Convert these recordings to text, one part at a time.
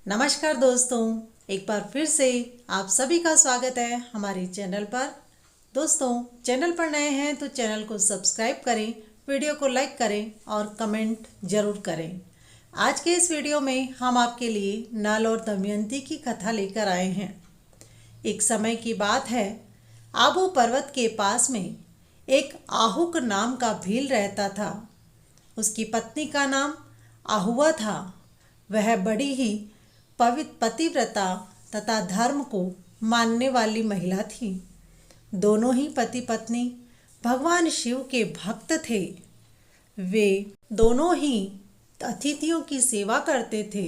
नमस्कार दोस्तों, एक बार फिर से आप सभी का स्वागत है हमारे चैनल पर। दोस्तों, चैनल पर नए हैं तो चैनल को सब्सक्राइब करें, वीडियो को लाइक करें और कमेंट ज़रूर करें। आज के इस वीडियो में हम आपके लिए नल और दमयंती की कथा लेकर आए हैं। एक समय की बात है, आबू पर्वत के पास में एक आहुक नाम का भील रहता था। उसकी पत्नी का नाम आहुआ था। वह बड़ी ही पतिव्रता तथा धर्म को मानने वाली महिला थी। दोनों ही पति पत्नी भगवान शिव के भक्त थे। वे दोनों ही अतिथियों की सेवा करते थे।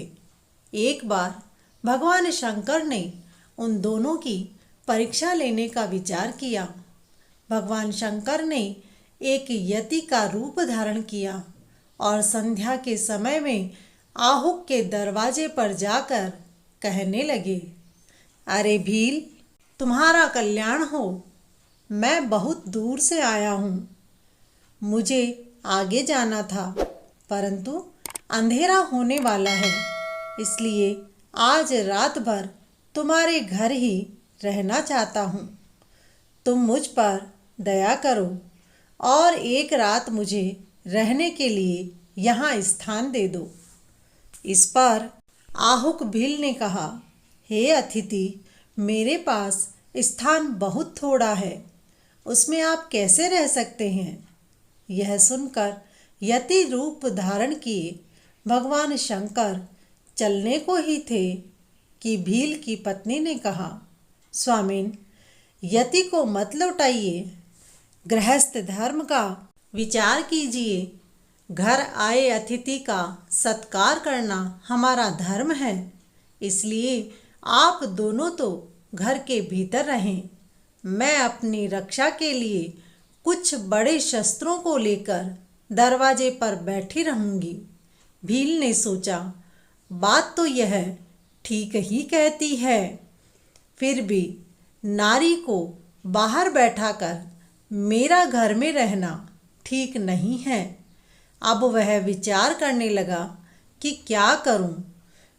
एक बार भगवान शंकर ने उन दोनों की परीक्षा लेने का विचार किया। भगवान शंकर ने एक यति का रूप धारण किया और संध्या के समय में आहुक के दरवाजे पर जाकर कहने लगे, अरे भील, तुम्हारा कल्याण हो। मैं बहुत दूर से आया हूँ। मुझे आगे जाना था, परंतु अंधेरा होने वाला है, इसलिए आज रात भर तुम्हारे घर ही रहना चाहता हूँ। तुम मुझ पर दया करो और एक रात मुझे रहने के लिए यहाँ स्थान दे दो। इस पर आहुक भील ने कहा, हे अतिथि, मेरे पास स्थान बहुत थोड़ा है, उसमें आप कैसे रह सकते हैं। यह सुनकर यति रूप धारण किए भगवान शंकर चलने को ही थे कि भील की पत्नी ने कहा, स्वामिन, यति को मत लौटाइए, गृहस्थ धर्म का विचार कीजिए। घर आए अतिथि का सत्कार करना हमारा धर्म है, इसलिए आप दोनों तो घर के भीतर रहें। मैं अपनी रक्षा के लिए कुछ बड़े शस्त्रों को लेकर दरवाजे पर बैठी रहूंगी। भील ने सोचा, बात तो यह ठीक ही कहती है, फिर भी नारी को बाहर बैठाकर मेरा घर में रहना ठीक नहीं है। अब वह विचार करने लगा कि क्या करूं।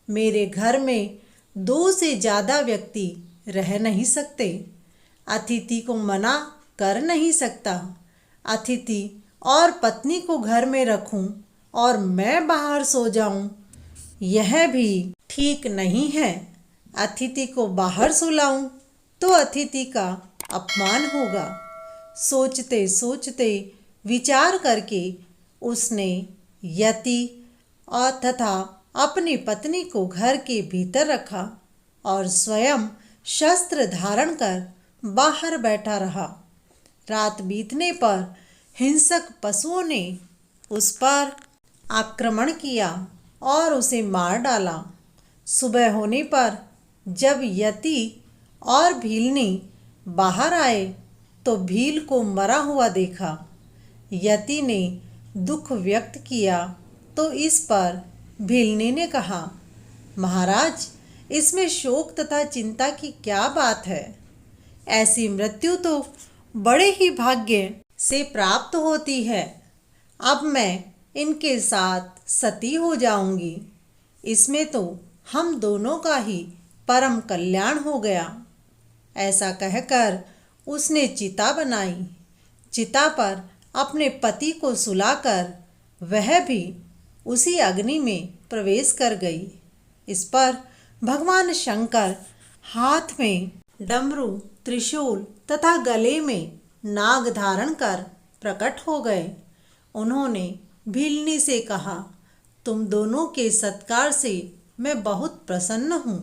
मेरे घर में 2 से ज़्यादा व्यक्ति रह नहीं सकते। अतिथि को मना कर नहीं सकता। अतिथि और पत्नी को घर में रखूं और मैं बाहर सो जाऊं, यह भी ठीक नहीं है। अतिथि को बाहर सुलाऊं तो अतिथि का अपमान होगा। सोचते सोचते विचार करके उसने यति और तथा अपनी पत्नी को घर के भीतर रखा और स्वयं शस्त्र धारण कर बाहर बैठा रहा। रात बीतने पर हिंसक पशुओं ने उस पर आक्रमण किया और उसे मार डाला। सुबह होने पर जब यति और भीलनी बाहर आए तो भील को मरा हुआ देखा। यति ने दुख व्यक्त किया तो इस पर भीलनी ने कहा, महाराज, इसमें शोक तथा चिंता की क्या बात है। ऐसी मृत्यु तो बड़े ही भाग्य से प्राप्त होती है। अब मैं इनके साथ सती हो जाऊंगी। इसमें तो हम दोनों का ही परम कल्याण हो गया। ऐसा कहकर उसने चिता बनाई। चिता पर अपने पति को सुलाकर वह भी उसी अग्नि में प्रवेश कर गई। इस पर भगवान शंकर हाथ में डमरू, त्रिशूल तथा गले में नाग धारण कर प्रकट हो गए। उन्होंने भीलनी से कहा, तुम दोनों के सत्कार से मैं बहुत प्रसन्न हूँ।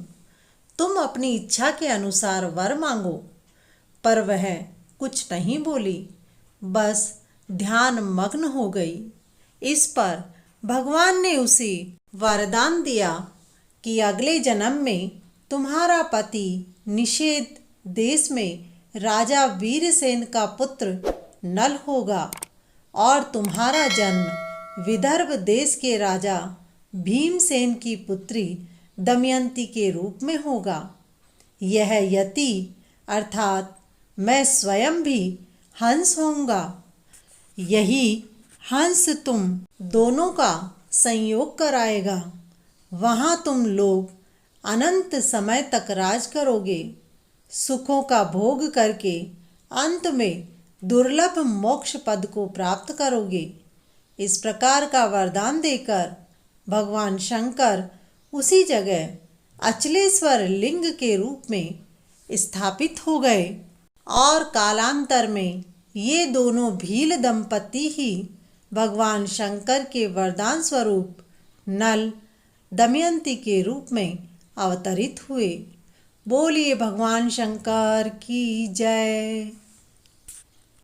तुम अपनी इच्छा के अनुसार वर मांगो। पर वह कुछ नहीं बोली, बस ध्यान मग्न हो गई। इस पर भगवान ने उसे वरदान दिया कि अगले जन्म में तुम्हारा पति निषेध देश में राजा वीरसेन का पुत्र नल होगा और तुम्हारा जन्म विदर्भ देश के राजा भीमसेन की पुत्री दमयंती के रूप में होगा। यह यति अर्थात मैं स्वयं भी हंस होऊंगा। यही हंस तुम दोनों का संयोग कराएगा। वहाँ तुम लोग अनंत समय तक राज करोगे, सुखों का भोग करके अंत में दुर्लभ मोक्ष पद को प्राप्त करोगे। इस प्रकार का वरदान देकर भगवान शंकर उसी जगह अचलेश्वर लिंग के रूप में स्थापित हो गए और कालांतर में ये दोनों भील दंपति ही भगवान शंकर के वरदान स्वरूप नल दमयंती के रूप में अवतरित हुए। बोलिए भगवान शंकर की जय।